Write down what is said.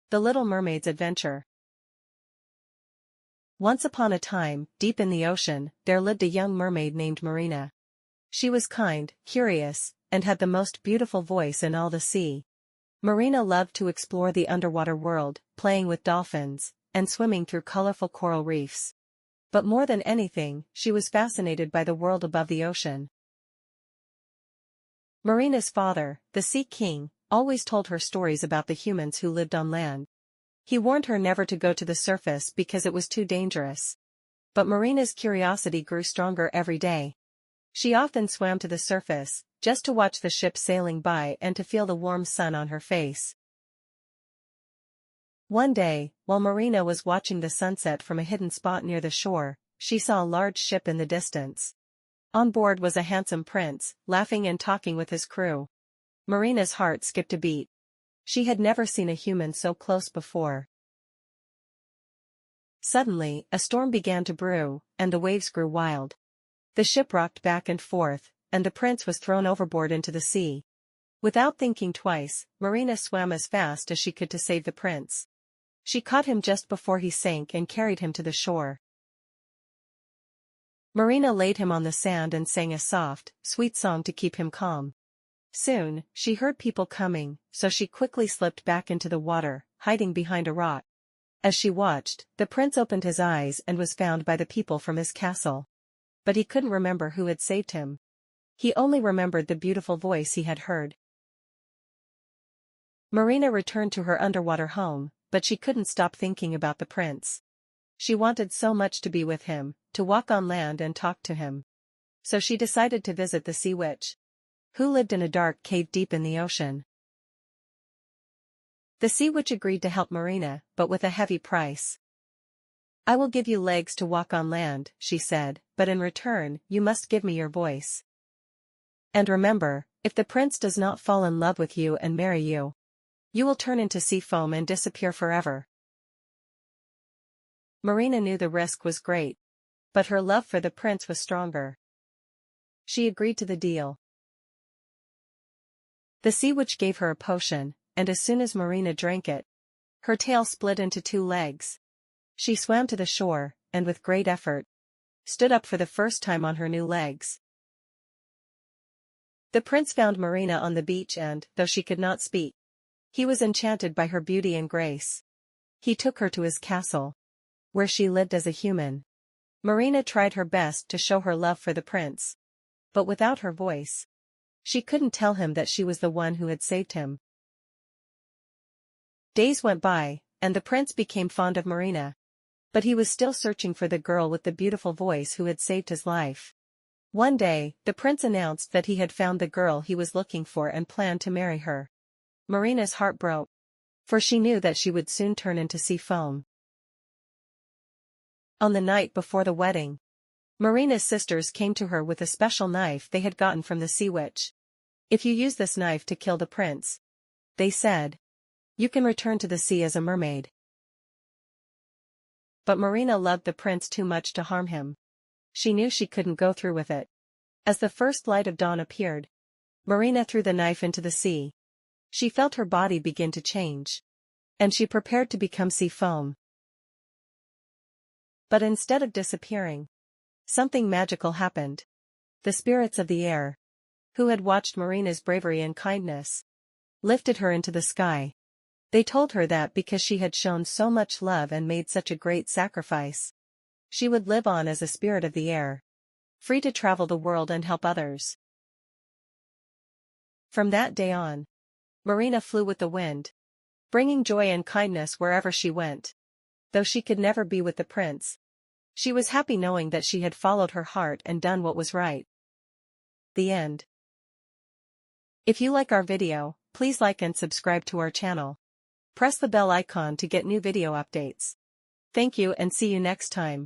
The Little Mermaid's Adventure. Once upon a time, deep in the ocean, there lived a young mermaid named Marina. She was kind, curious, and had the most beautiful voice in all the sea. Marina loved to explore the underwater world, playing with dolphins, and swimming through colorful coral reefs. But more than anything, she was fascinated by the world above the ocean. Marina's father, the Sea King, always told her stories about the humans who lived on land. He warned her never to go to the surface because it was too dangerous. But Marina's curiosity grew stronger every day. She often swam to the surface, just to watch the ships sailing by and to feel the warm sun on her face. One day, while Marina was watching the sunset from a hidden spot near the shore, she saw a large ship in the distance. On board was a handsome prince, laughing and talking with his crew. Marina's heart skipped a beat. She had never seen a human so close before. Suddenly, a storm began to brew, and the waves grew wild. The ship rocked back and forth, and the prince was thrown overboard into the sea. Without thinking twice, Marina swam as fast as she could to save the prince. She caught him just before he sank and carried him to the shore. Marina laid him on the sand and sang a soft, sweet song to keep him calm. Soon, she heard people coming, so she quickly slipped back into the water, hiding behind a rock. As she watched, the prince opened his eyes and was found by the people from his castle. But he couldn't remember who had saved him. He only remembered the beautiful voice he had heard. Marina returned to her underwater home, but she couldn't stop thinking about the prince. She wanted so much to be with him, to walk on land and talk to him. So she decided to visit the sea witch, who lived in a dark cave deep in the ocean. The sea witch agreed to help Marina, but with a heavy price. "I will give you legs to walk on land," she said, "but in return, you must give me your voice. And remember, if the prince does not fall in love with you and marry you, you will turn into sea foam and disappear forever." Marina knew the risk was great, but her love for the prince was stronger. She agreed to the deal. The sea witch gave her a potion, and as soon as Marina drank it, her tail split into 2 legs. She swam to the shore, and with great effort, stood up for the first time on her new legs. The prince found Marina on the beach and, though she could not speak, he was enchanted by her beauty and grace. He took her to his castle, where she lived as a human. Marina tried her best to show her love for the prince, but without her voice, she couldn't tell him that she was the one who had saved him. Days went by, and the prince became fond of Marina. But he was still searching for the girl with the beautiful voice who had saved his life. One day, the prince announced that he had found the girl he was looking for and planned to marry her. Marina's heart broke, for she knew that she would soon turn into sea foam. On the night before the wedding, Marina's sisters came to her with a special knife they had gotten from the sea witch. "If you use this knife to kill the prince," they said, "you can return to the sea as a mermaid." But Marina loved the prince too much to harm him. She knew she couldn't go through with it. As the first light of dawn appeared, Marina threw the knife into the sea. She felt her body begin to change, and she prepared to become sea foam. But instead of disappearing, something magical happened. The spirits of the air, who had watched Marina's bravery and kindness, lifted her into the sky. They told her that because she had shown so much love and made such a great sacrifice, she would live on as a spirit of the air, free to travel the world and help others. From that day on, Marina flew with the wind, bringing joy and kindness wherever she went. Though she could never be with the prince, she was happy knowing that she had followed her heart and done what was right. The end. If you like our video, please like and subscribe to our channel. Press the bell icon to get new video updates. Thank you and see you next time.